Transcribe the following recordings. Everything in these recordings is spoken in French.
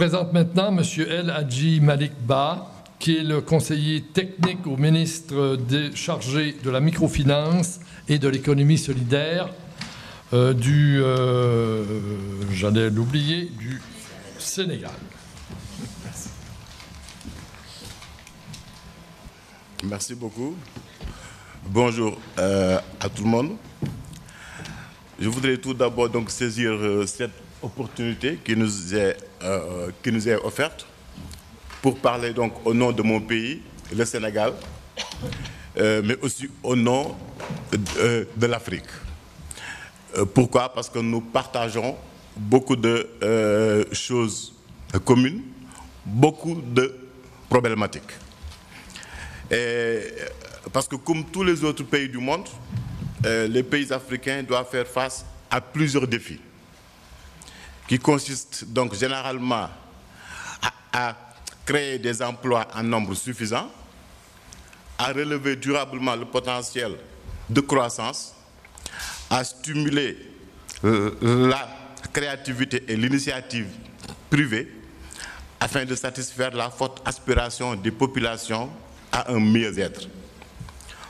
présente maintenant M. El Hadji Malick Bah, qui est le conseiller technique au ministre chargé de la microfinance et de l'économie solidaire j'allais l'oublier, du Sénégal. Merci. Merci beaucoup. Bonjour à tout le monde. Je voudrais tout d'abord donc saisir cette opportunité qui nous est offerte pour parler donc au nom de mon pays, le Sénégal, mais aussi au nom de l'Afrique. Pourquoi? Parce que nous partageons beaucoup de choses communes, beaucoup de problématiques. Et parce que comme tous les autres pays du monde, les pays africains doivent faire face à plusieurs défis qui consistent donc généralement à créer des emplois en nombre suffisant, à relever durablement le potentiel de croissance, à stimuler la créativité et l'initiative privée afin de satisfaire la forte aspiration des populations à un mieux-être.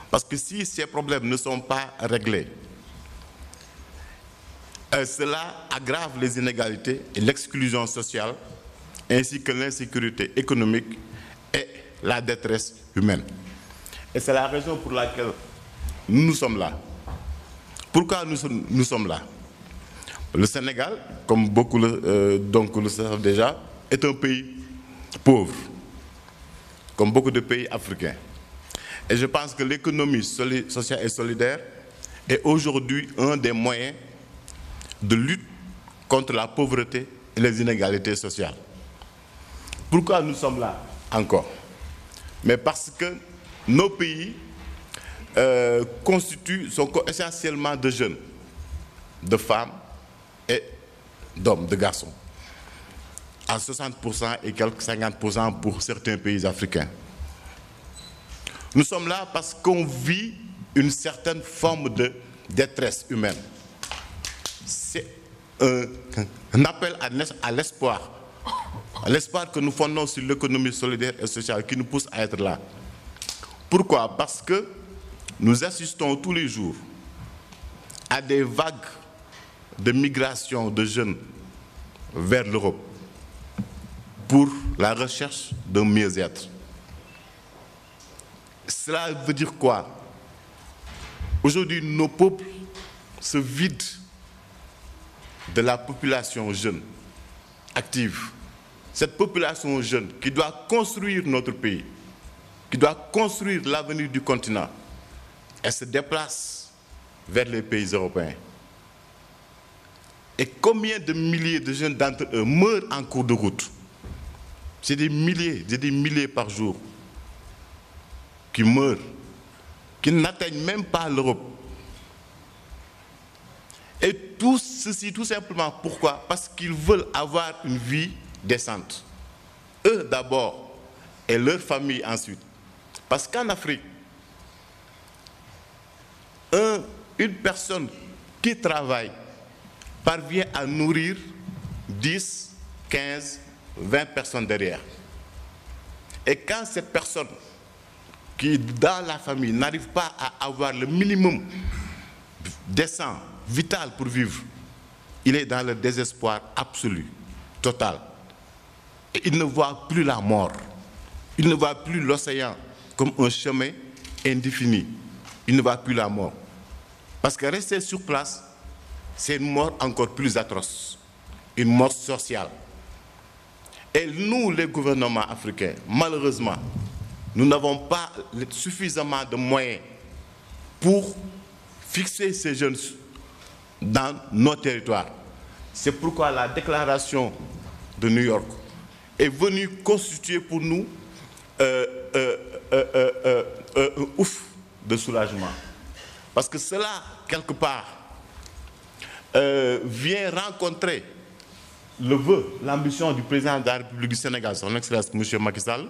Parce que si ces problèmes ne sont pas réglés, cela aggrave les inégalités et l'exclusion sociale, ainsi que l'insécurité économique et la détresse humaine. Et c'est la raison pour laquelle nous sommes là. Pourquoi nous sommes là? Le Sénégal, comme beaucoup le savent déjà, est un pays pauvre, comme beaucoup de pays africains. Et je pense que l'économie sociale et solidaire est aujourd'hui un des moyens de lutte contre la pauvreté et les inégalités sociales. Pourquoi nous sommes là encore? Mais parce que nos pays sont essentiellement de jeunes, de femmes et d'hommes, de garçons, à 60% et quelques 50% pour certains pays africains. Nous sommes là parce qu'on vit une certaine forme de détresse humaine. C'est un appel à l'espoir que nous fondons sur l'économie solidaire et sociale qui nous pousse à être là. Pourquoi? Parce que nous assistons tous les jours à des vagues de migration de jeunes vers l'Europe pour la recherche d'un mieux-être. Cela veut dire quoi? Aujourd'hui, nos peuples se vident de la population jeune, active. Cette population jeune qui doit construire notre pays, qui doit construire l'avenir du continent, elle se déplace vers les pays européens. Et combien de milliers de jeunes d'entre eux meurent en cours de route? C'est des milliers par jour qui meurent, qui n'atteignent même pas l'Europe. Et tout ceci, tout simplement, pourquoi? Parce qu'ils veulent avoir une vie décente. Eux d'abord, et leur famille ensuite. Parce qu'en Afrique, une personne qui travaille parvient à nourrir 10, 15, 20 personnes derrière. Et quand cette personne qui, dans la famille, n'arrive pas à avoir le minimum décent, vital pour vivre, il est dans le désespoir absolu, total. Et il ne voit plus la mort. Il ne voit plus l'océan comme un chemin indéfini. Il ne voit plus la mort. Parce que rester sur place, c'est une mort encore plus atroce, une mort sociale. Et nous, les gouvernements africains, malheureusement, nous n'avons pas suffisamment de moyens pour fixer ces jeunes dans nos territoires. C'est pourquoi la déclaration de New York est venue constituer pour nous un ouf de soulagement. Parce que cela, quelque part, vient rencontrer le vœu, l'ambition du président de la République du Sénégal, son Excellence M. Macky Sall,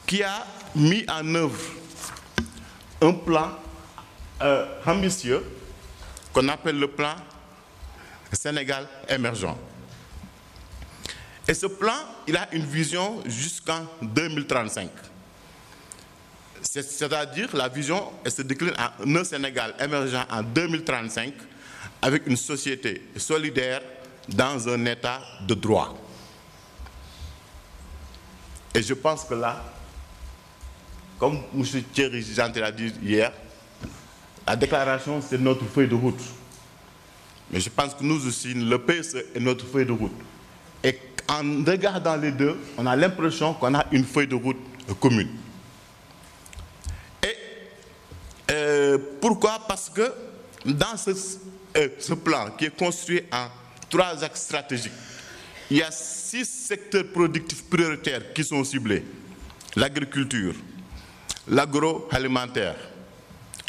qui a mis en œuvre un plan ambitieux qu'on appelle le plan Sénégal émergent. Et ce plan, il a une vision jusqu'en 2035. C'est-à-dire, la vision, elle se décline en un Sénégal émergent en 2035 avec une société solidaire dans un état de droit. Et je pense que là, comme M. Thierry Gentil l'a dit hier, la déclaration, c'est notre feuille de route. Mais je pense que nous aussi, le PSE est notre feuille de route. Et en regardant les deux, on a l'impression qu'on a une feuille de route commune. Et pourquoi? Parce que dans ce plan qui est construit en 3 axes stratégiques, il y a 6 secteurs productifs prioritaires qui sont ciblés. L'agriculture, l'agroalimentaire,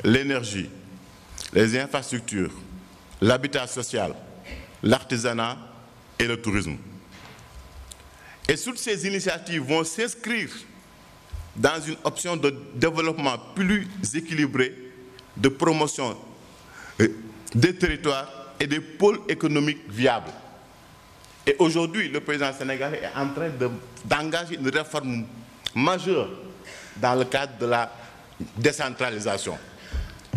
l'énergie, les infrastructures, l'habitat social, l'artisanat et le tourisme. Et toutes ces initiatives vont s'inscrire dans une option de développement plus équilibré, de promotion des territoires et des pôles économiques viables. Et aujourd'hui, le président sénégalais est en train d'engager une réforme majeure dans le cadre de la décentralisation.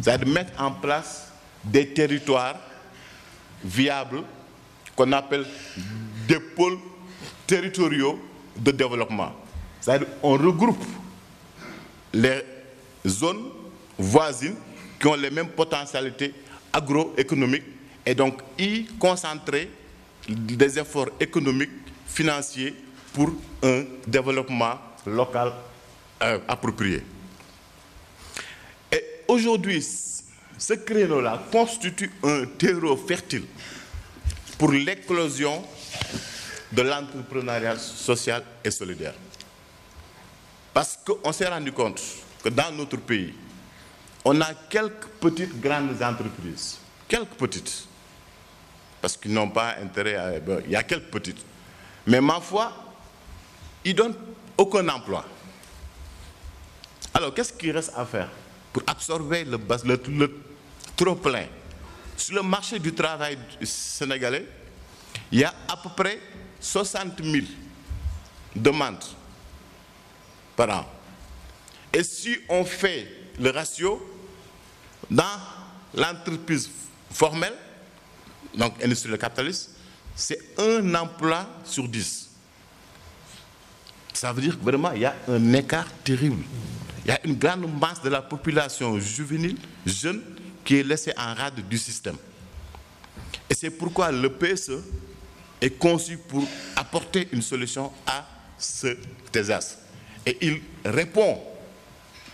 C'est-à-dire mettre en place des territoires viables qu'on appelle des pôles territoriaux de développement. C'est-à-dire qu'on regroupe les zones voisines qui ont les mêmes potentialités agroéconomiques et donc y concentrer des efforts économiques, financiers pour un développement local approprié. Et aujourd'hui, ce créneau-là constitue un terreau fertile pour l'éclosion de l'entrepreneuriat social et solidaire. Parce qu'on s'est rendu compte que dans notre pays, on a quelques petites grandes entreprises. Quelques petites. Parce qu'ils n'ont pas intérêt à... il y a quelques petites. Mais ma foi, ils ne donnent aucun emploi. Alors, qu'est-ce qu'il reste à faire pour absorber le trop-plein? Sur le marché du travail sénégalais, il y a à peu près 60 000 demandes par an. Et si on fait le ratio dans l'entreprise formelle, donc industrielle capitaliste, c'est un emploi sur 10. Ça veut dire que vraiment il y a un écart terrible. Il y a une grande masse de la population juvénile, jeune, qui est laissée en rade du système. Et c'est pourquoi le PSE est conçu pour apporter une solution à ce désastre. Et il répond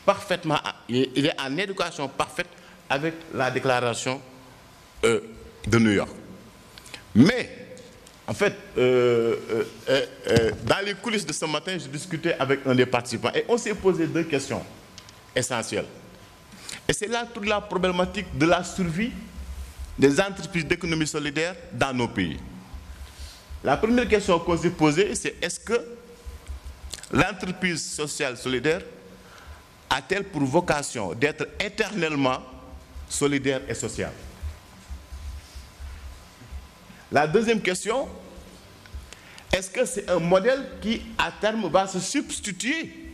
parfaitement, il est en éducation parfaite avec la déclaration de New York. Mais, en fait, dans les coulisses de ce matin, je discutais avec un des participants et on s'est posé 2 questions essentielles. Et c'est là toute la problématique de la survie des entreprises d'économie solidaire dans nos pays. La première question qu'on s'est posée, c'est est-ce que l'entreprise sociale solidaire a-t-elle pour vocation d'être éternellement solidaire et sociale? La deuxième question, est-ce que c'est un modèle qui, à terme, va se substituer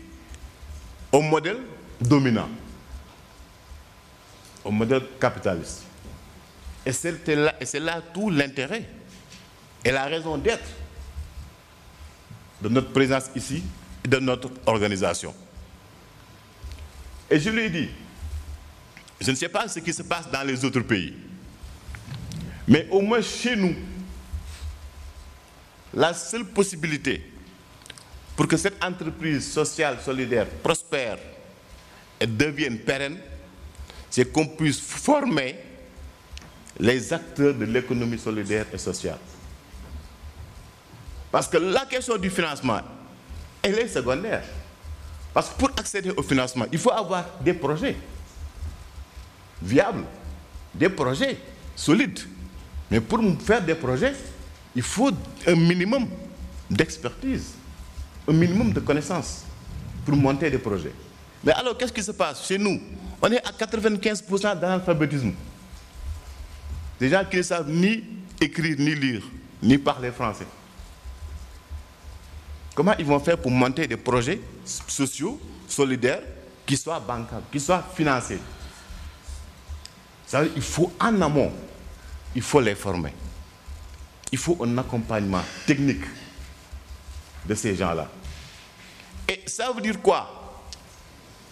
au modèle dominant, au modèle capitaliste? Et c'est là tout l'intérêt et la raison d'être de notre présence ici et de notre organisation. Et je lui ai dit, je ne sais pas ce qui se passe dans les autres pays, mais au moins chez nous, la seule possibilité pour que cette entreprise sociale solidaire prospère et devienne pérenne, c'est qu'on puisse former les acteurs de l'économie solidaire et sociale. Parce que la question du financement, elle est secondaire. Parce que pour accéder au financement, il faut avoir des projets viables, des projets solides. Mais pour faire des projets, il faut un minimum d'expertise, un minimum de connaissances pour monter des projets. Mais alors, qu'est-ce qui se passe chez nous? On est à 95% d'analphabétisme. Des gens qui ne savent ni écrire, ni lire, ni parler français. comment ils vont faire pour monter des projets sociaux, solidaires, qui soient bancables, qui soient financés. Ça veut dire, il faut en amont, il faut les former. Il faut un accompagnement technique de ces gens-là. Et ça veut dire quoi?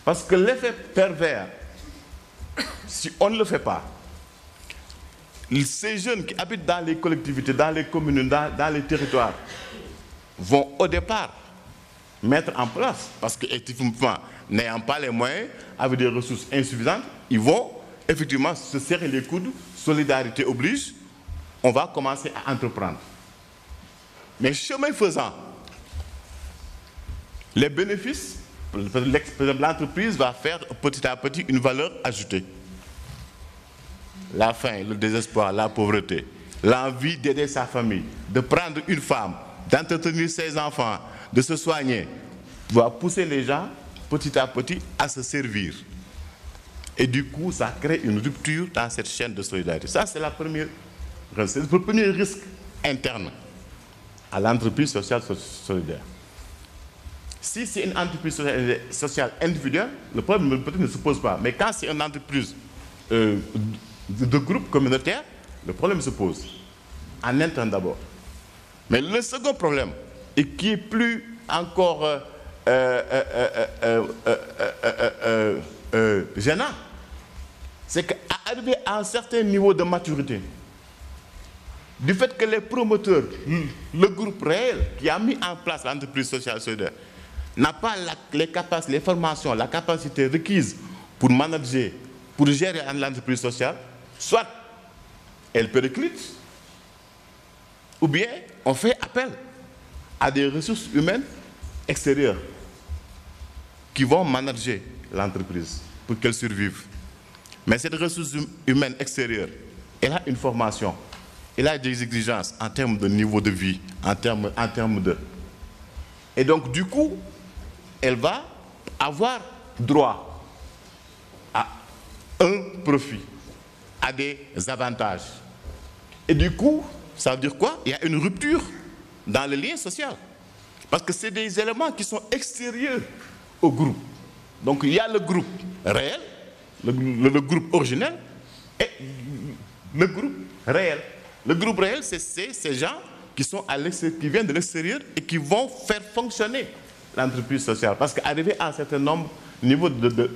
Parce que l'effet pervers, si on ne le fait pas, ces jeunes qui habitent dans les collectivités, dans les communes, dans les territoires, vont au départ mettre en place, parce qu'effectivement, n'ayant pas les moyens, avec des ressources insuffisantes, ils vont effectivement se serrer les coudes, solidarité oblige, on va commencer à entreprendre. Mais chemin faisant, les bénéfices, l'entreprise va faire petit à petit une valeur ajoutée. La faim, le désespoir, la pauvreté, l'envie d'aider sa famille, de prendre une femme, d'entretenir ses enfants, de se soigner, va pousser les gens petit à petit à se servir. Et du coup, ça crée une rupture dans cette chaîne de solidarité. Ça, c'est le premier risque interne à l'entreprise sociale solidaire. Si c'est une entreprise sociale individuelle, le problème peut-être ne se pose pas. Mais quand c'est une entreprise de groupe communautaire, le problème se pose. En interne d'abord. Mais le second problème, et qui est plus encore gênant, c'est qu'arrivé à un certain niveau de maturité, du fait que les promoteurs, le groupe réel qui a mis en place l'entreprise sociale solidaire, n'a pas les capacités, les formations, la capacité requise pour manager, pour gérer l'entreprise sociale, soit elle périclite, ou bien on fait appel à des ressources humaines extérieures qui vont manager l'entreprise pour qu'elle survive. Mais cette ressource humaine extérieure, elle a une formation, elle a des exigences en termes de niveau de vie, en termes de... Et donc, du coup, elle va avoir droit à un profit, à des avantages. Et du coup, ça veut dire quoi? Il y a une rupture dans le lien social. Parce que c'est des éléments qui sont extérieurs au groupe. Donc, il y a le groupe réel, le groupe originel, et le groupe réel. Le groupe réel, c'est ces gens qui sont qui viennent de l'extérieur et qui vont faire fonctionner l'entreprise sociale. Parce qu'arriver à un certain niveau de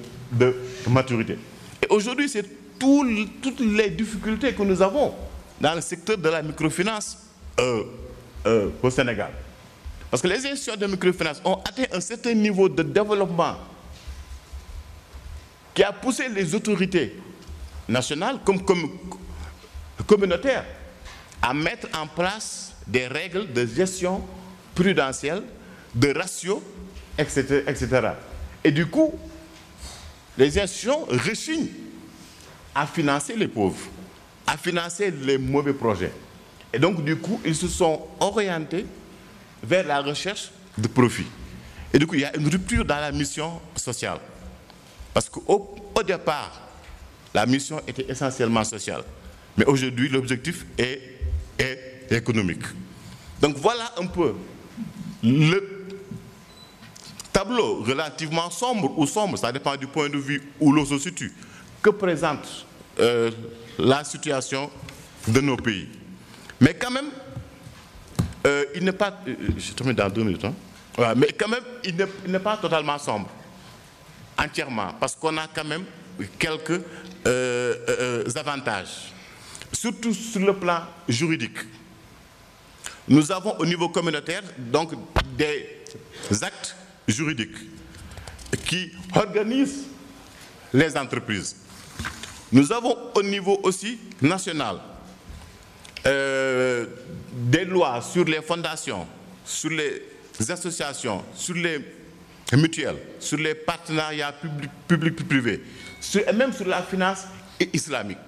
maturité. Et aujourd'hui, c'est toutes les difficultés que nous avons dans le secteur de la microfinance au Sénégal. Parce que les institutions de microfinance ont atteint un certain niveau de développement qui a poussé les autorités nationales comme communautaires à mettre en place des règles de gestion prudentielle, de ratio, etc., etc. Et du coup, les institutions rechignent à financer les pauvres, à financer les mauvais projets. Et donc, du coup, ils se sont orientés vers la recherche de profit. Et du coup, il y a une rupture dans la mission sociale. Parce qu'au départ, la mission était essentiellement sociale. Mais aujourd'hui, l'objectif est économique. Donc voilà un peu le tableau relativement sombre ou sombre, ça dépend du point de vue où l'on se situe, que présente la situation de nos pays. Mais quand même, il n'est pas... je termine dans 2 minutes. Hein. Voilà, mais quand même, il n'est pas totalement sombre. Entièrement. Parce qu'on a quand même quelques avantages. Surtout sur le plan juridique. Nous avons au niveau communautaire donc des actes juridiques qui organisent les entreprises. Nous avons au niveau aussi national des lois sur les fondations, sur les associations, sur les mutuelles, sur les partenariats publics-privés, et même sur la finance islamique.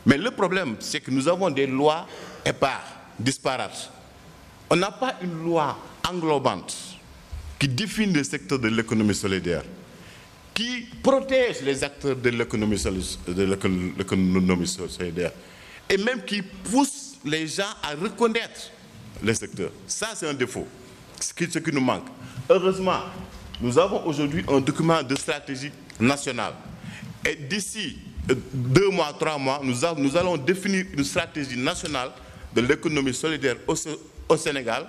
Mais le problème, c'est que nous avons des lois éparses, disparates. On n'a pas une loi englobante qui définit le secteur de l'économie solidaire, qui protège les acteurs de l'économie solidaire, et même qui pousse les gens à reconnaître le secteur. Ça, c'est un défaut. ce qui nous manque. Heureusement, nous avons aujourd'hui un document de stratégie nationale. Et d'ici 2 mois, 3 mois, nous allons définir une stratégie nationale de l'économie solidaire au Sénégal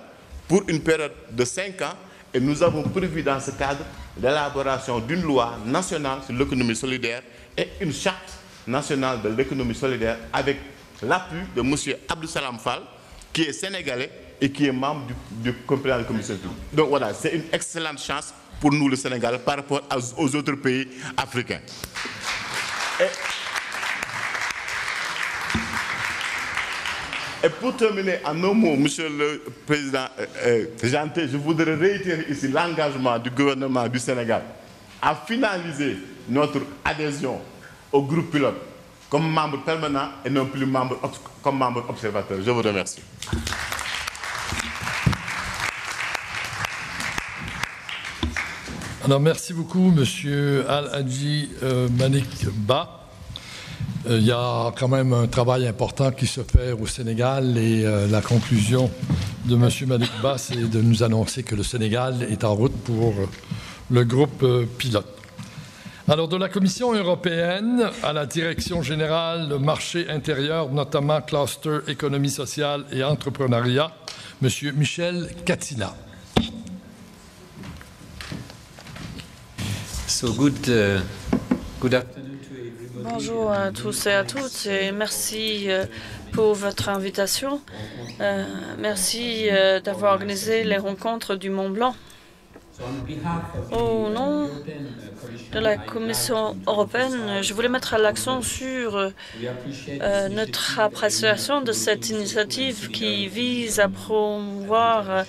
pour une période de 5 ans. Et nous avons prévu dans ce cadre l'élaboration d'une loi nationale sur l'économie solidaire et une charte nationale de l'économie solidaire avec l'appui de M. Abdou Salam Fall, qui est sénégalais et qui est membre du comité de la commission publique. Donc voilà, c'est une excellente chance pour nous, le Sénégal, par rapport aux autres pays africains. Et pour terminer en un mot, Monsieur le Président Janté, je voudrais réitérer ici l'engagement du gouvernement du Sénégal à finaliser notre adhésion au groupe pilote comme membre permanent et non plus comme membre observateur. Je vous remercie. Alors, merci beaucoup, Monsieur Al-Hadji Malick Bah. Il y a quand même un travail important qui se fait au Sénégal et la conclusion de M. Malick Bah, c'est de nous annoncer que le Sénégal est en route pour le groupe pilote. Alors, de la Commission européenne à la Direction générale marché intérieur, notamment cluster économie sociale et entrepreneuriat, M. Michel Katsina. So good afternoon. Bonjour à tous et à toutes et merci pour votre invitation. Merci d'avoir organisé les rencontres du Mont Blanc. Au nom de la Commission européenne, je voulais mettre l'accent sur notre appréciation de cette initiative qui vise à promouvoir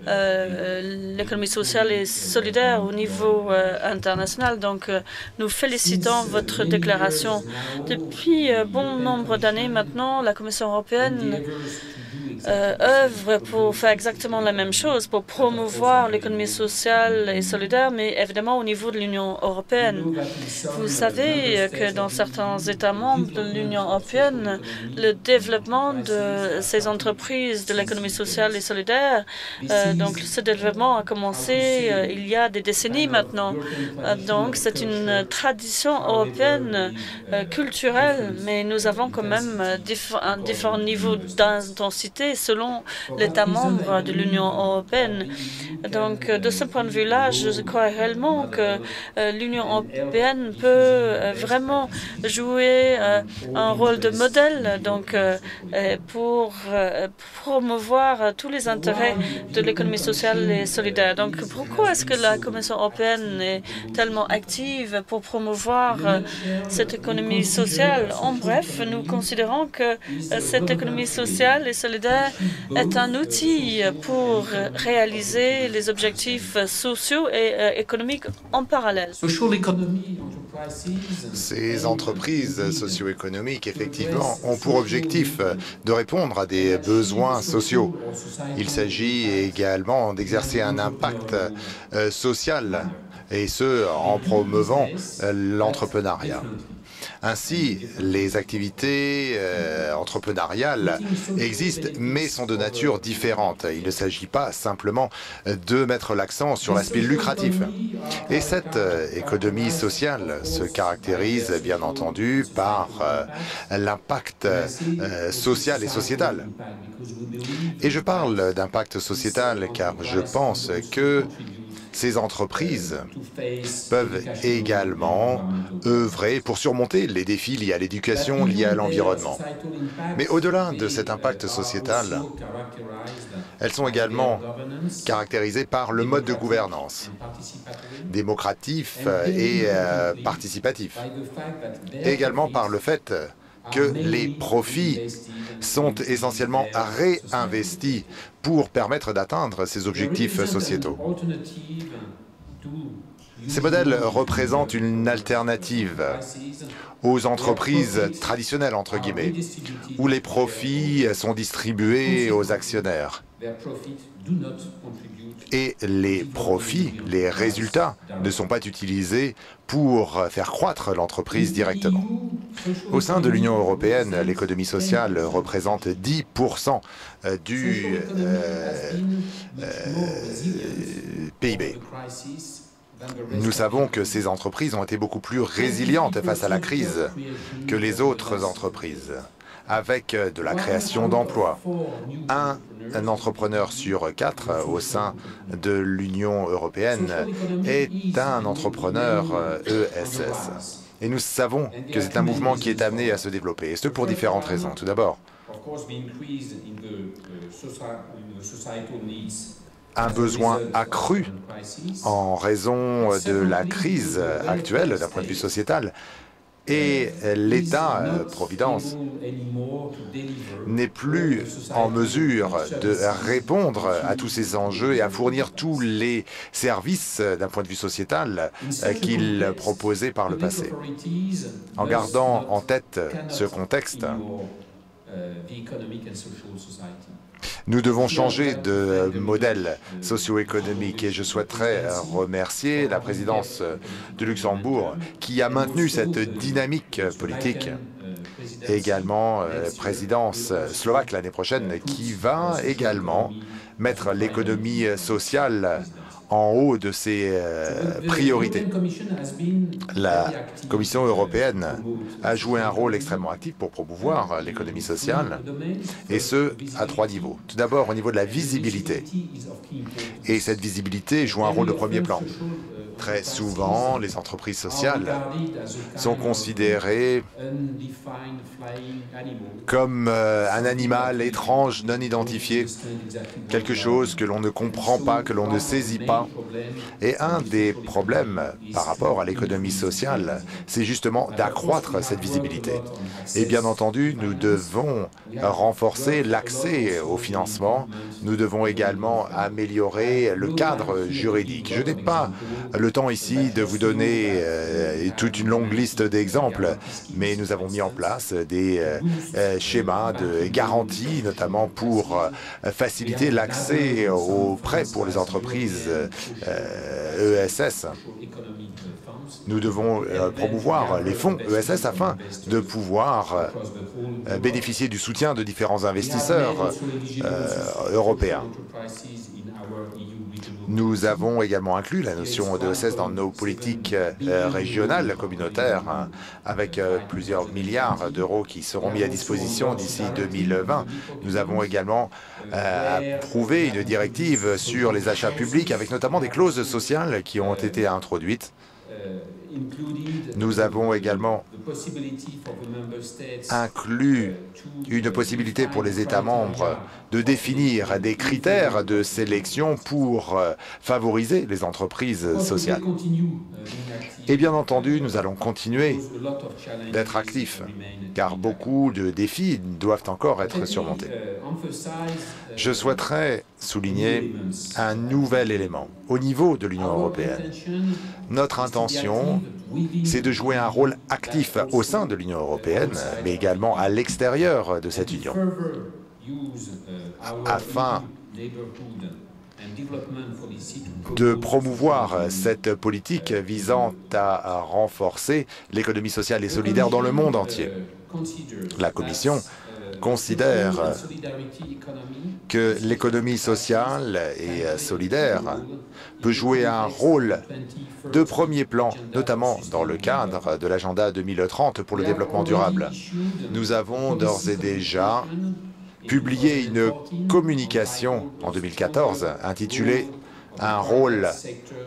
l'économie sociale et solidaire au niveau international. Donc, nous félicitons votre déclaration. Depuis bon nombre d'années maintenant, la Commission européenne œuvre pour faire exactement la même chose, pour promouvoir l'économie sociale et solidaire, mais évidemment au niveau de l'Union européenne. Vous savez que dans certains États membres de l'Union européenne, le développement de ces entreprises de l'économie sociale et solidaire, donc ce développement a commencé il y a des décennies maintenant. Donc c'est une tradition européenne culturelle, mais nous avons quand même différents niveaux d'intensité selon l'État membre de l'Union européenne. Donc, de ce point de vue-là, je crois réellement que l'Union européenne peut vraiment jouer un rôle de modèle donc, pour promouvoir tous les intérêts de l'économie sociale et solidaire. Donc, pourquoi est-ce que la Commission européenne est tellement active pour promouvoir cette économie sociale? En bref, nous considérons que cette économie sociale et solidaire est un outil pour réaliser les objectifs sociaux et économiques en parallèle. Ces entreprises socio-économiques, effectivement, ont pour objectif de répondre à des besoins sociaux. Il s'agit également d'exercer un impact social, et ce, en promouvant l'entrepreneuriat. Ainsi, les activités entrepreneuriales existent, mais sont de nature différente. Il ne s'agit pas simplement de mettre l'accent sur l'aspect lucratif. Et cette économie sociale se caractérise, bien entendu, par l'impact social et sociétal. Et je parle d'impact sociétal car je pense que ces entreprises peuvent également œuvrer pour surmonter les défis liés à l'éducation, liés à l'environnement. Mais au-delà de cet impact sociétal, elles sont également caractérisées par le mode de gouvernance, démocratif et participatif, et également par le fait que les profits sont essentiellement réinvestis pour permettre d'atteindre ces objectifs sociétaux. Ces modèles représentent une alternative aux entreprises traditionnelles, entre guillemets, où les profits sont distribués aux actionnaires Et les profits, les résultats ne sont pas utilisés pour faire croître l'entreprise directement. Au sein de l'Union européenne, l'économie sociale représente 10% du PIB. Nous savons que ces entreprises ont été beaucoup plus résilientes face à la crise que les autres entreprises, avec de la création d'emplois. Un entrepreneur sur 4 au sein de l'Union européenne est un entrepreneur ESS. Et nous savons que c'est un mouvement qui est amené à se développer, et ce pour différentes raisons. Tout d'abord, un besoin accru en raison de la crise actuelle d'un point de vue sociétal. Et l'État-providence n'est plus en mesure de répondre à tous ces enjeux et à fournir tous les services d'un point de vue sociétal qu'il proposait par le passé. En gardant en tête ce contexte, nous devons changer de modèle socio-économique et je souhaiterais remercier la présidence de Luxembourg qui a maintenu cette dynamique politique et également la présidence slovaque l'année prochaine qui va également mettre l'économie sociale en haut de ses priorités. La Commission européenne a joué un rôle extrêmement actif pour promouvoir l'économie sociale, et ce, à 3 niveaux. Tout d'abord, au niveau de la visibilité. Et cette visibilité joue un rôle de premier plan. Très souvent, les entreprises sociales sont considérées comme un animal étrange, non identifié, quelque chose que l'on ne comprend pas, que l'on ne saisit pas. Et un des problèmes par rapport à l'économie sociale, c'est justement d'accroître cette visibilité. Et bien entendu, nous devons renforcer l'accès au financement. Nous devons également améliorer le cadre juridique. Je n'ai pas le temps ici de vous donner toute une longue liste d'exemples, mais nous avons mis en place des schémas de garantie, notamment pour faciliter l'accès aux prêts pour les entreprises ESS. Nous devons promouvoir les fonds ESS afin de pouvoir bénéficier du soutien de différents investisseurs européens. Nous avons également inclus la notion d'ESS dans nos politiques régionales, communautaires, avec plusieurs milliards d'euros qui seront mis à disposition d'ici 2020. Nous avons également approuvé une directive sur les achats publics, avec notamment des clauses sociales qui ont été introduites. Nous avons également inclus une possibilité pour les États membres de définir des critères de sélection pour favoriser les entreprises sociales. Et bien entendu, nous allons continuer d'être actifs, car beaucoup de défis doivent encore être surmontés. Je souhaiterais souligner un nouvel élément. Au niveau de l'Union européenne, notre intention, c'est de jouer un rôle actif au sein de l'Union européenne, mais également à l'extérieur de cette union, afin de promouvoir cette politique visant à renforcer l'économie sociale et solidaire dans le monde entier. La Commission considère que l'économie sociale et solidaire peut jouer un rôle de premier plan, notamment dans le cadre de l'agenda 2030 pour le développement durable. Nous avons d'ores et déjà publié une communication en 2014 intitulée « Un rôle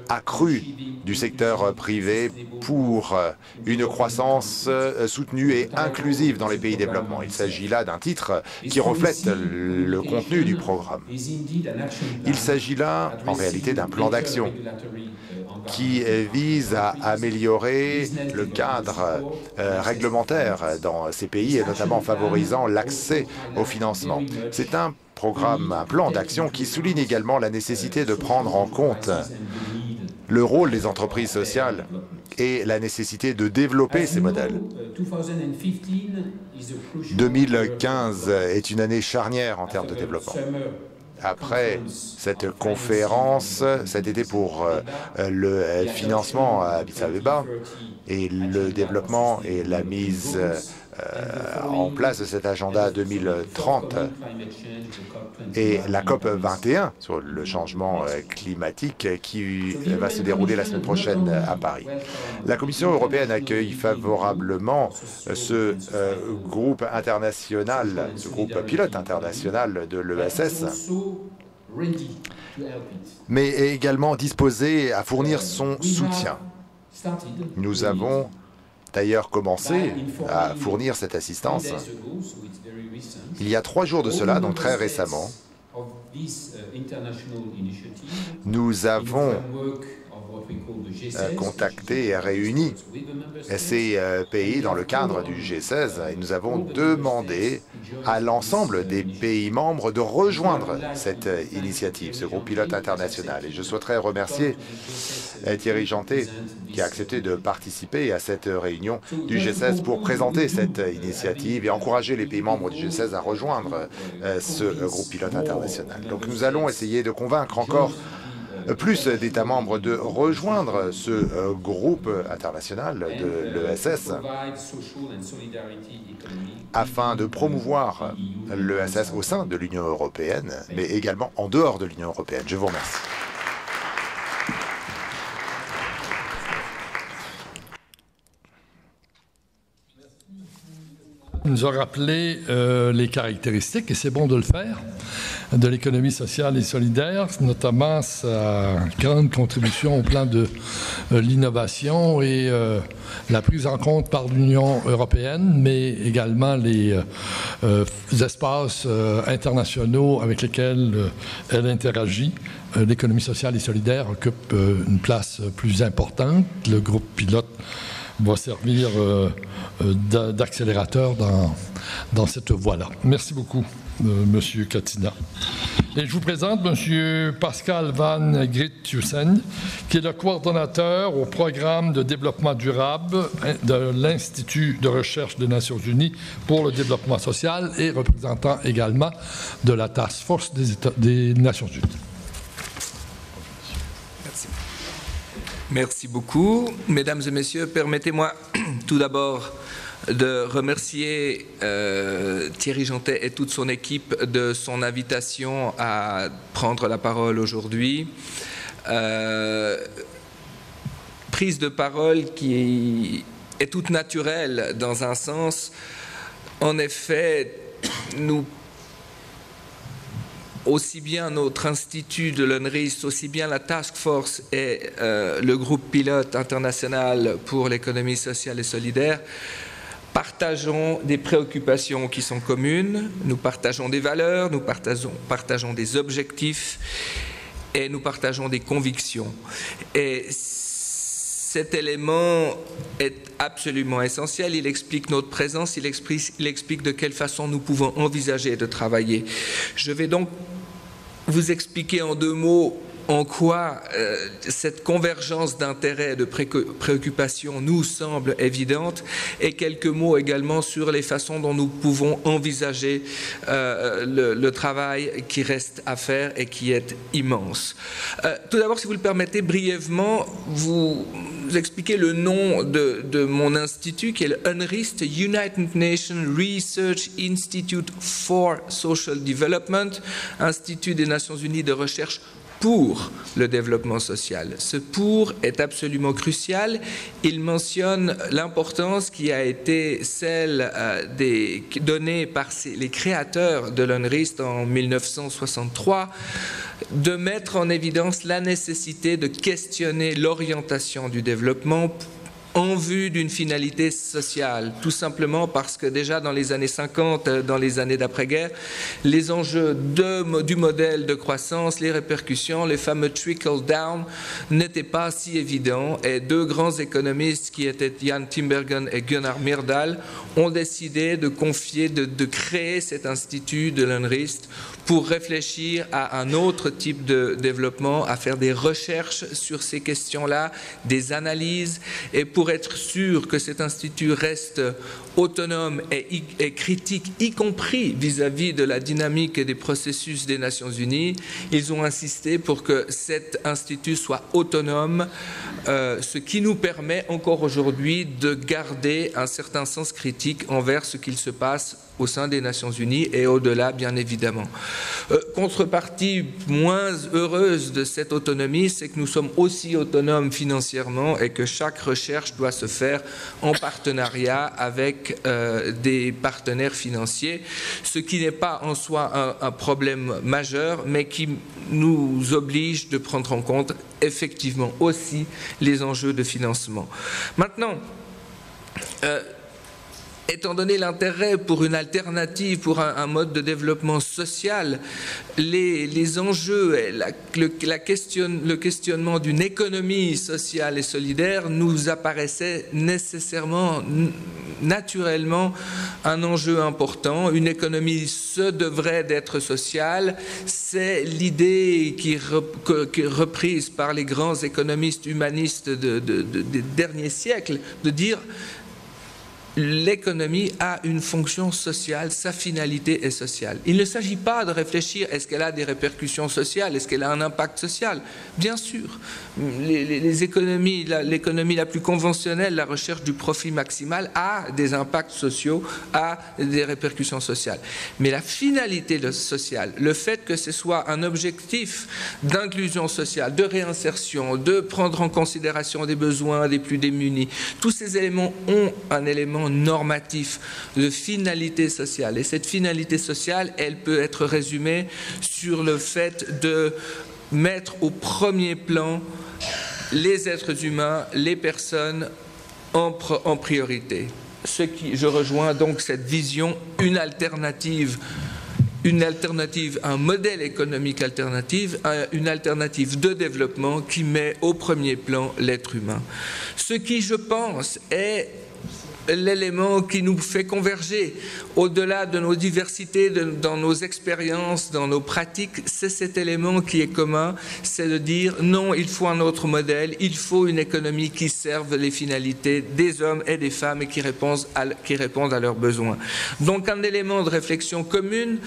accru du secteur privé pour une croissance soutenue et inclusive dans les pays développement ». Il s'agit là d'un titre qui reflète le contenu du programme. Il s'agit là, en réalité, d'un plan d'action qui vise à améliorer le cadre réglementaire dans ces pays et notamment en favorisant l'accès au financement. C'est un programme, un plan d'action qui souligne également la nécessité de prendre en compte le rôle des entreprises sociales et la nécessité de développer ces modèles. 2015 est une année charnière en termes de développement. après cette conférence cet été pour le financement à Addis Abeba et le développement et la mise en place de cet agenda 2030 et la COP 21 sur le changement climatique qui va se dérouler la semaine prochaine à Paris. La Commission européenne accueille favorablement ce groupe international, ce groupe pilote international de l'ESS, mais est également disposé à fournir son soutien. Nous avons d'ailleurs commencé à fournir cette assistance il y a 3 jours de cela, donc très récemment. Nous avons contacté et réuni ces pays dans le cadre du G16 et nous avons demandé à l'ensemble des pays membres de rejoindre cette initiative, ce groupe pilote international. Et je souhaiterais remercier Thierry Jantet qui a accepté de participer à cette réunion du G16 pour présenter cette initiative et encourager les pays membres du G16 à rejoindre ce groupe pilote international. Donc nous allons essayer de convaincre encore plus d'États membres de rejoindre ce groupe international de l'ESS afin de promouvoir l'ESS au sein de l'Union européenne, mais également en dehors de l'Union européenne. Je vous remercie. Il nous a rappelé les caractéristiques, et c'est bon de le faire, de l'économie sociale et solidaire, notamment sa grande contribution au plan de l'innovation et la prise en compte par l'Union européenne, mais également les espaces internationaux avec lesquels elle interagit. L'économie sociale et solidaire occupe une place plus importante. Le groupe pilote va servir d'accélérateur dans cette voie-là. Merci beaucoup, Monsieur Katina. Et je vous présente Monsieur Pascal Van Griet-Jussen, qui est le coordonnateur au programme de développement durable de l'Institut de recherche des Nations unies pour le développement social et représentant également de la Task Force des Nations unies. Merci beaucoup. Mesdames et messieurs, permettez-moi tout d'abord de remercier Thierry Jantet et toute son équipe de son invitation à prendre la parole aujourd'hui. Prise de parole qui est toute naturelle dans un sens. En effet, nous aussi bien notre institut de l'UNRIS, aussi bien la Task Force et le groupe pilote international pour l'économie sociale et solidaire, partageons des préoccupations qui sont communes, nous partageons des valeurs, nous partageons des objectifs et nous partageons des convictions. Et cet élément est absolument essentiel, il explique notre présence, il explique de quelle façon nous pouvons envisager de travailler. Je vais donc vous expliquer en 2 mots en quoi cette convergence d'intérêts et de préoccupations nous semble évidente et quelques mots également sur les façons dont nous pouvons envisager le travail qui reste à faire et qui est immense. Tout d'abord, si vous le permettez, brièvement, vous expliquer le nom de mon institut qui est le UNRIST, United Nations Research Institute for Social Development, Institut des Nations Unies de recherche pour le développement social. Ce « pour » est absolument crucial. Il mentionne l'importance qui a été celle donnée par les créateurs de l'UNRIST en 1963 de mettre en évidence la nécessité de questionner l'orientation du développement en vue d'une finalité sociale, tout simplement parce que déjà dans les années 50, dans les années d'après-guerre, les enjeux du modèle de croissance, les répercussions, les fameux trickle-down n'étaient pas si évidents et 2 grands économistes qui étaient Jan Tinbergen et Gunnar Myrdal ont décidé de confier, de créer cet institut de l'UNRIST pour réfléchir à un autre type de développement, à faire des recherches sur ces questions-là, des analyses et pour pour être sûr que cet institut reste autonome et critique, y compris vis-à-vis de la dynamique et des processus des Nations Unies, ils ont insisté pour que cet institut soit autonome, ce qui nous permet encore aujourd'hui de garder un certain sens critique envers ce qu'il se passe au sein des Nations Unies et au-delà, bien évidemment. Contrepartie moins heureuse de cette autonomie, c'est que nous sommes aussi autonomes financièrement et que chaque recherche doit se faire en partenariat avec des partenaires financiers, ce qui n'est pas en soi un problème majeur, mais qui nous oblige de prendre en compte effectivement aussi les enjeux de financement. Maintenant, étant donné l'intérêt pour une alternative, pour un mode de développement social, les enjeux et le questionnement d'une économie sociale et solidaire nous apparaissaient nécessairement, naturellement, un enjeu important. Une économie se devrait d'être sociale. C'est l'idée qui est reprise par les grands économistes humanistes des derniers siècles, de dire l'économie a une fonction sociale, sa finalité est sociale. Il ne s'agit pas de réfléchir, est-ce qu'elle a des répercussions sociales, est-ce qu'elle a un impact social? Bien sûr, l'économie la plus conventionnelle, la recherche du profit maximal, a des impacts sociaux, a des répercussions sociales. Mais la finalité sociale, le fait que ce soit un objectif d'inclusion sociale, de réinsertion, de prendre en considération des besoins des plus démunis, tous ces éléments ont un élément normatif de finalité sociale. Et cette finalité sociale, elle peut être résumée sur le fait de mettre au premier plan les êtres humains, les personnes en priorité. Je rejoins donc cette vision, une alternative, un modèle économique alternatif, une alternative de développement qui met au premier plan l'être humain. Ce qui, je pense, est l'élément qui nous fait converger au-delà de nos diversités, dans nos expériences, dans nos pratiques, c'est cet élément qui est commun, c'est de dire non, il faut un autre modèle, il faut une économie qui serve les finalités des hommes et des femmes et qui répondent à leurs besoins. Donc un élément de réflexion commune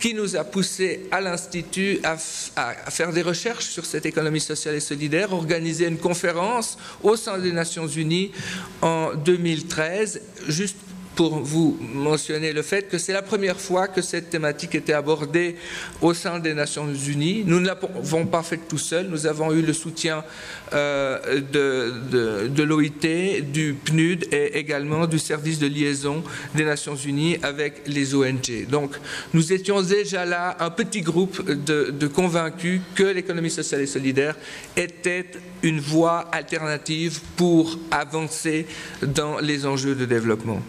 qui nous a poussé à l'Institut à faire des recherches sur cette économie sociale et solidaire, organiser une conférence au sein des Nations Unies en 2013, juste pour vous mentionner le fait que c'est la première fois que cette thématique était abordée au sein des Nations Unies. Nous ne l'avons pas fait tout seuls, nous avons eu le soutien de l'OIT, du PNUD et également du service de liaison des Nations Unies avec les ONG. Donc nous étions déjà là, un petit groupe de convaincus que l'économie sociale et solidaire était une voie alternative pour avancer dans les enjeux de développement.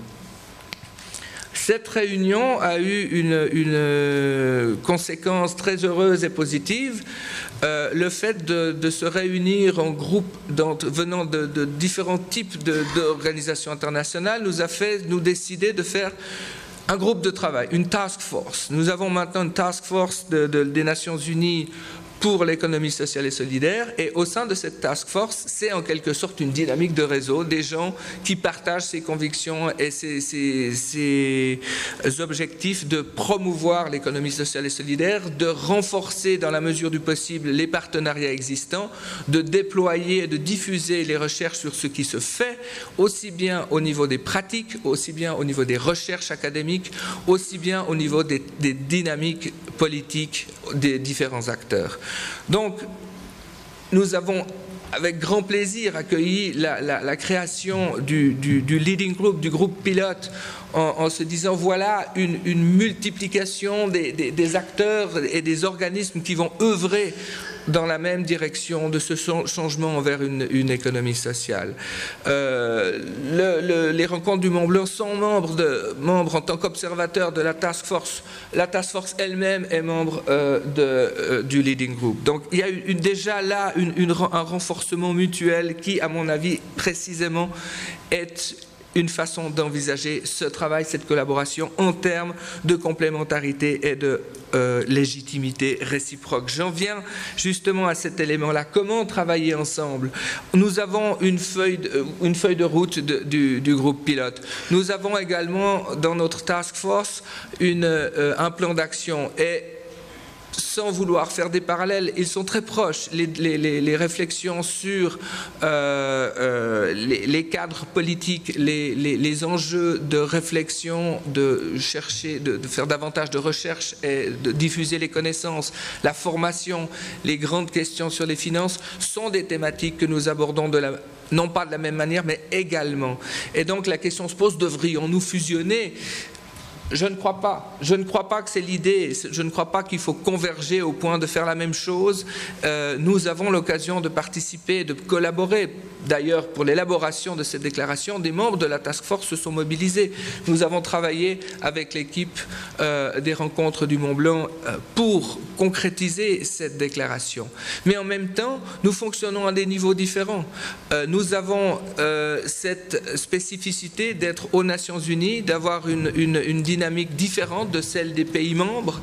Cette réunion a eu une conséquence très heureuse et positive. Le fait de se réunir en groupe venant de différents types d'organisations internationales nous a fait nous décider de faire un groupe de travail, une task force. Nous avons maintenant une task force des Nations Unies pour l'économie sociale et solidaire, et au sein de cette task force, c'est en quelque sorte une dynamique de réseau, des gens qui partagent ces convictions et ces objectifs de promouvoir l'économie sociale et solidaire, de renforcer dans la mesure du possible les partenariats existants, de déployer et de diffuser les recherches sur ce qui se fait, aussi bien au niveau des pratiques, aussi bien au niveau des recherches académiques, aussi bien au niveau des dynamiques politiques des différents acteurs. Donc, nous avons avec grand plaisir accueilli la création du leading group, du groupe pilote, en se disant voilà une multiplication des acteurs et des organismes qui vont œuvrer dans la même direction de ce changement vers une économie sociale. Les rencontres du Mont Blanc sont membres en tant qu'observateurs de la task force. La task force elle-même est membre du leading group. Donc il y a déjà là un renforcement mutuel qui, à mon avis, précisément est une façon d'envisager ce travail, cette collaboration en termes de complémentarité et de légitimité réciproque. J'en viens justement à cet élément-là. Comment travailler ensemble? Nous avons une feuille de route du groupe pilote. Nous avons également dans notre task force un plan d'action. Et sans vouloir faire des parallèles, ils sont très proches. Les réflexions sur les cadres politiques, les enjeux de réflexion, de faire davantage de recherche et de diffuser les connaissances, la formation, les grandes questions sur les finances sont des thématiques que nous abordons non pas de la même manière, mais également. Et donc la question se pose, devrions-nous fusionner ? Je ne crois pas. Je ne crois pas que c'est l'idée. Je ne crois pas qu'il faut converger au point de faire la même chose. Nous avons l'occasion de participer, de collaborer. D'ailleurs, pour l'élaboration de cette déclaration, des membres de la task force se sont mobilisés. Nous avons travaillé avec l'équipe des rencontres du Mont Blanc pour concrétiser cette déclaration. Mais en même temps, nous fonctionnons à des niveaux différents. Nous avons cette spécificité d'être aux Nations Unies, d'avoir une dynamique différente de celle des pays membres.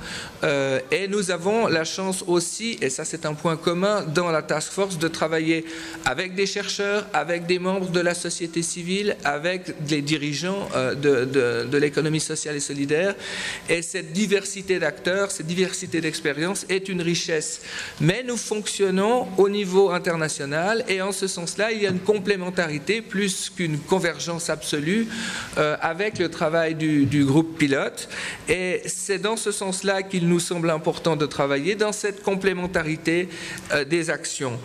Et nous avons la chance aussi, et ça c'est un point commun dans la task force, de travailler avec des chercheurs, avec des membres de la société civile, avec les dirigeants de l'économie sociale et solidaire. Et cette diversité d'acteurs, cette diversité d'expériences est une richesse. Mais nous fonctionnons au niveau international et en ce sens-là, il y a une complémentarité plus qu'une convergence absolue avec le travail du groupe pilote. Et c'est dans ce sens-là qu'il nous semble important de travailler, dans cette complémentarité des actions.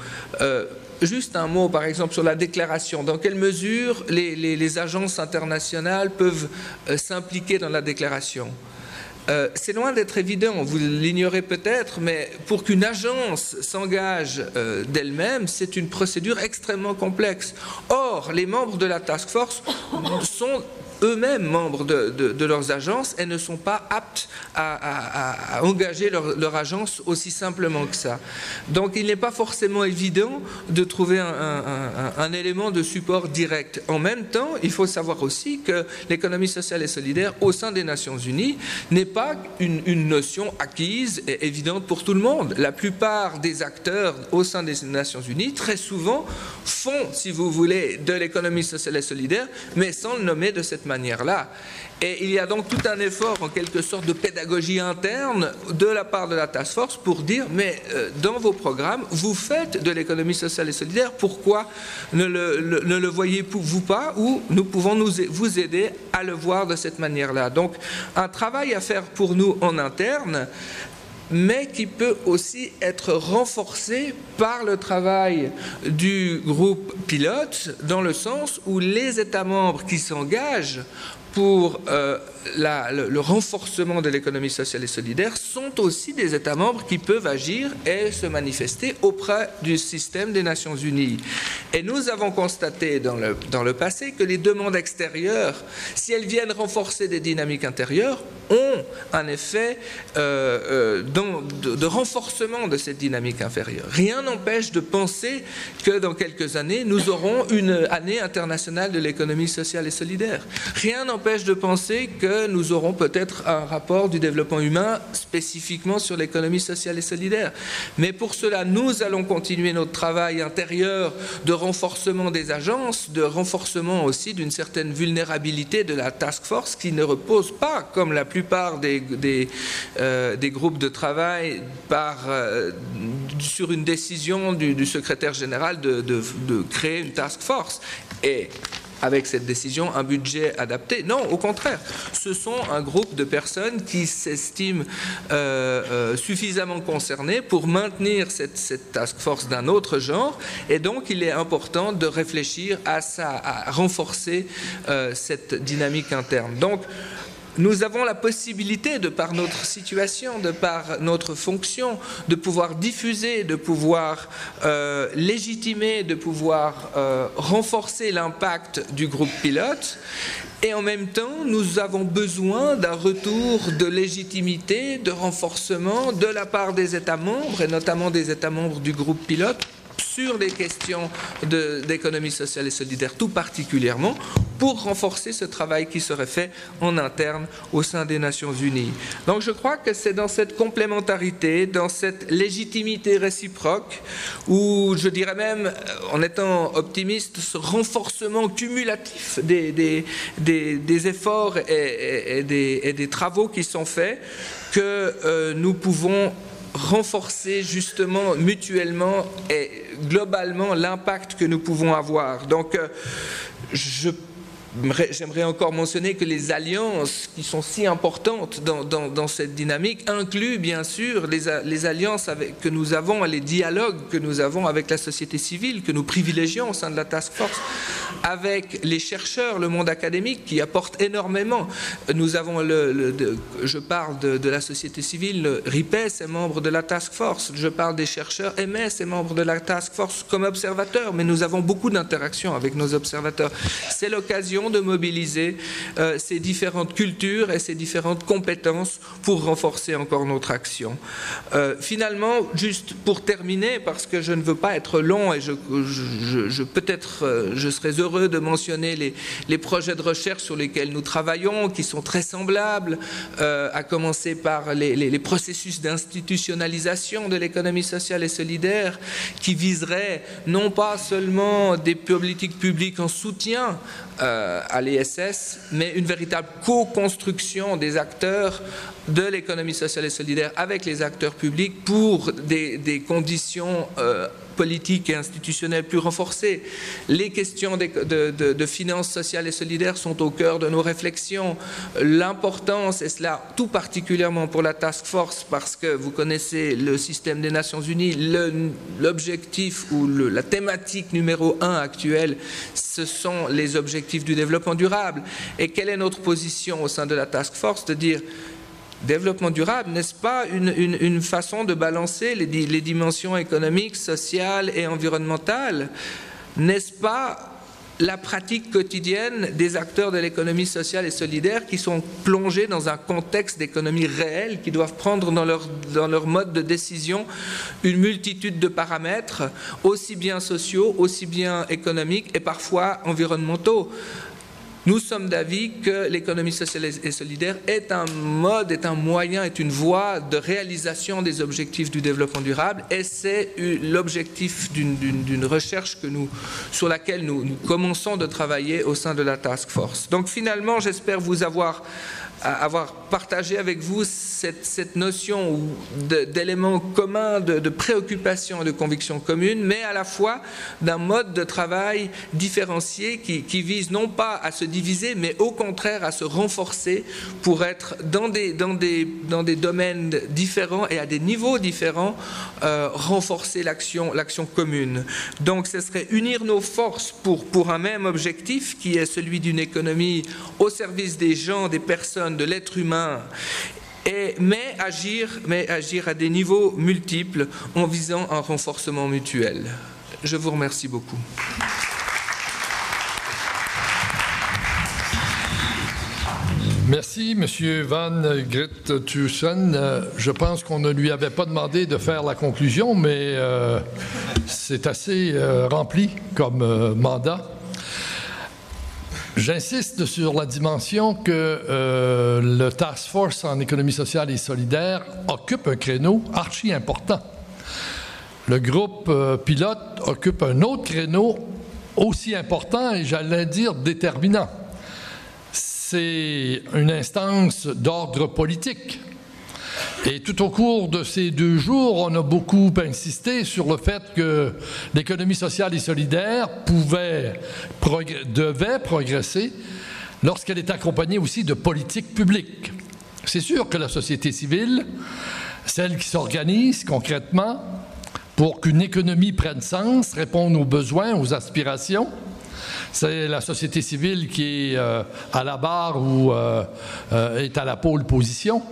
Juste un mot, par exemple, sur la déclaration. Dans quelle mesure les agences internationales peuvent s'impliquer dans la déclaration? C'est loin d'être évident, vous l'ignorez peut-être, mais pour qu'une agence s'engage d'elle-même, c'est une procédure extrêmement complexe. Or, les membres de la task force sont eux-mêmes membres de leurs agences et ne sont pas aptes à engager leur agence aussi simplement que ça. Donc il n'est pas forcément évident de trouver un élément de support direct. En même temps, il faut savoir aussi que l'économie sociale et solidaire au sein des Nations Unies n'est pas une notion acquise et évidente pour tout le monde. La plupart des acteurs au sein des Nations Unies, très souvent, font, si vous voulez, de l'économie sociale et solidaire, mais sans le nommer de cette manière-là. Et il y a donc tout un effort, en quelque sorte, de pédagogie interne de la part de la task force pour dire, mais dans vos programmes, vous faites de l'économie sociale et solidaire, pourquoi ne le voyez-vous pas, ou nous pouvons vous aider à le voir de cette manière-là. Donc, un travail à faire pour nous en interne, mais qui peut aussi être renforcé par le travail du groupe pilote, dans le sens où les États membres qui s'engagent pour le renforcement de l'économie sociale et solidaire sont aussi des États membres qui peuvent agir et se manifester auprès du système des Nations Unies. Et nous avons constaté dans le passé que les demandes extérieures, si elles viennent renforcer des dynamiques intérieures, ont un effet de renforcement de cette dynamique inférieure. Rien n'empêche de penser que dans quelques années, nous aurons une année internationale de l'économie sociale et solidaire. Rien n'empêche de penser que nous aurons peut-être un rapport du développement humain spécifiquement sur l'économie sociale et solidaire. Mais pour cela, nous allons continuer notre travail intérieur de renforcement des agences, de renforcement aussi d'une certaine vulnérabilité de la task force qui ne repose pas, comme la plupart des groupes de travail, sur une décision du secrétaire général de créer une task force. Et avec cette décision, un budget adapté. Non, au contraire, ce sont un groupe de personnes qui s'estiment suffisamment concernées pour maintenir cette task force d'un autre genre, et donc il est important de réfléchir à renforcer cette dynamique interne. Donc, nous avons la possibilité, de par notre situation, de par notre fonction, de pouvoir diffuser, de pouvoir légitimer, de pouvoir renforcer l'impact du groupe pilote. Et en même temps, nous avons besoin d'un retour de légitimité, de renforcement de la part des États membres, et notamment des États membres du groupe pilote, sur des questions d'économie sociale et solidaire tout particulièrement, pour renforcer ce travail qui serait fait en interne au sein des Nations Unies. Donc je crois que c'est dans cette complémentarité, dans cette légitimité réciproque, où je dirais même, en étant optimiste, ce renforcement cumulatif des efforts et des travaux qui sont faits, que nous pouvons renforcer justement mutuellement et globalement l'impact que nous pouvons avoir. Donc, j'aimerais encore mentionner que les alliances qui sont si importantes dans cette dynamique incluent bien sûr les alliances que nous avons, les dialogues que nous avons avec la société civile, que nous privilégions au sein de la Task Force, avec les chercheurs, le monde académique qui apporte énormément. Nous avons, je parle de la société civile, RIPES est membre de la Task Force, je parle des chercheurs, MS est membre de la Task Force comme observateur, mais nous avons beaucoup d'interactions avec nos observateurs. C'est l'occasion de mobiliser ces différentes cultures et ces différentes compétences pour renforcer encore notre action. Finalement, juste pour terminer, parce que je ne veux pas être long et peut-être je serais heureux de mentionner les projets de recherche sur lesquels nous travaillons, qui sont très semblables, à commencer par les processus d'institutionnalisation de l'économie sociale et solidaire, qui viseraient non pas seulement des politiques publiques en soutien à l'ESS, mais une véritable co-construction des acteurs de l'économie sociale et solidaire avec les acteurs publics pour des conditions politiques et institutionnelles plus renforcées. Les questions de finances sociales et solidaires sont au cœur de nos réflexions. L'importance, et cela tout particulièrement pour la Task Force, parce que vous connaissez le système des Nations Unies, l'objectif ou la thématique numéro 1 actuelle, ce sont les objectifs du développement durable. Et quelle est notre position au sein de la Task Force? De dire, développement durable, n'est-ce pas une façon de balancer les dimensions économiques, sociales et environnementales? N'est-ce pas la pratique quotidienne des acteurs de l'économie sociale et solidaire qui sont plongés dans un contexte d'économie réelle, qui doivent prendre dans leur mode de décision une multitude de paramètres, aussi bien sociaux, aussi bien économiques et parfois environnementaux? Nous sommes d'avis que l'économie sociale et solidaire est un mode, est un moyen, est une voie de réalisation des objectifs du développement durable, et c'est l'objectif d'une recherche sur laquelle nous commençons de travailler au sein de la Task Force. Donc finalement, j'espère vous avoir partagé avec vous cette notion d'éléments communs, de préoccupations et de convictions communes, mais à la fois d'un mode de travail différencié qui vise non pas à se diviser, mais au contraire à se renforcer pour être dans des domaines différents et à des niveaux différents, renforcer l'action commune. Donc ce serait unir nos forces pour un même objectif qui est celui d'une économie au service des gens, des personnes, de l'être humain, mais agir à des niveaux multiples en visant un renforcement mutuel. Je vous remercie beaucoup. Merci, M. Van Griet-Tussen. Je pense qu'on ne lui avait pas demandé de faire la conclusion, mais c'est assez rempli comme mandat. J'insiste sur la dimension que le Task Force en économie sociale et solidaire occupe un créneau archi important. Le groupe pilote occupe un autre créneau aussi important et j'allais dire déterminant. C'est une instance d'ordre politique. Et tout au cours de ces 2 jours, on a beaucoup insisté sur le fait que l'économie sociale et solidaire devait progresser lorsqu'elle est accompagnée aussi de politiques publiques. C'est sûr que la société civile, celle qui s'organise concrètement pour qu'une économie prenne sens, réponde aux besoins, aux aspirations, c'est la société civile qui est à la barre ou est à la pôle position.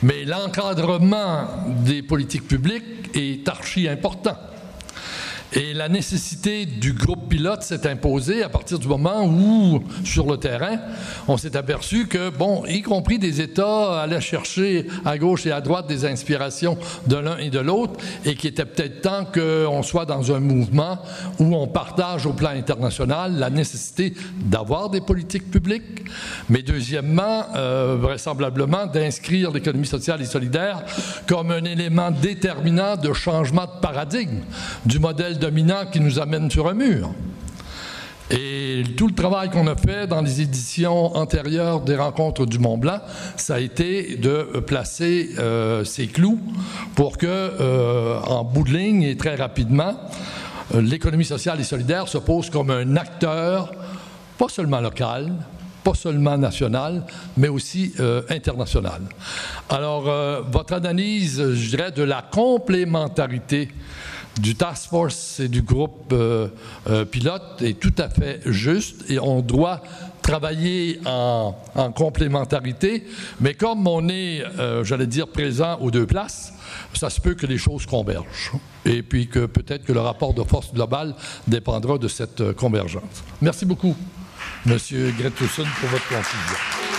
Mais l'encadrement des politiques publiques est archi important. Et la nécessité du groupe pilote s'est imposée à partir du moment où, sur le terrain, on s'est aperçu que, bon, y compris des États allaient chercher à gauche et à droite des inspirations de l'un et de l'autre, et qu'il était peut-être temps qu'on soit dans un mouvement où on partage au plan international la nécessité d'avoir des politiques publiques, mais deuxièmement, vraisemblablement, d'inscrire l'économie sociale et solidaire comme un élément déterminant de changement de paradigme du modèle dominant qui nous amène sur un mur. Et tout le travail qu'on a fait dans les éditions antérieures des Rencontres du Mont-Blanc, ça a été de placer ces clous pour que, en bout de ligne et très rapidement, l'économie sociale et solidaire se pose comme un acteur, pas seulement local, pas seulement national, mais aussi international. Alors, votre analyse, je dirais, de la complémentarité du task force et du groupe pilote est tout à fait juste et on doit travailler en complémentarité, mais comme on est, j'allais dire, présent aux deux places, ça se peut que les choses convergent. Et puis que peut-être que le rapport de force globale dépendra de cette convergence. Merci beaucoup, M. Gretussen, pour votre contribution.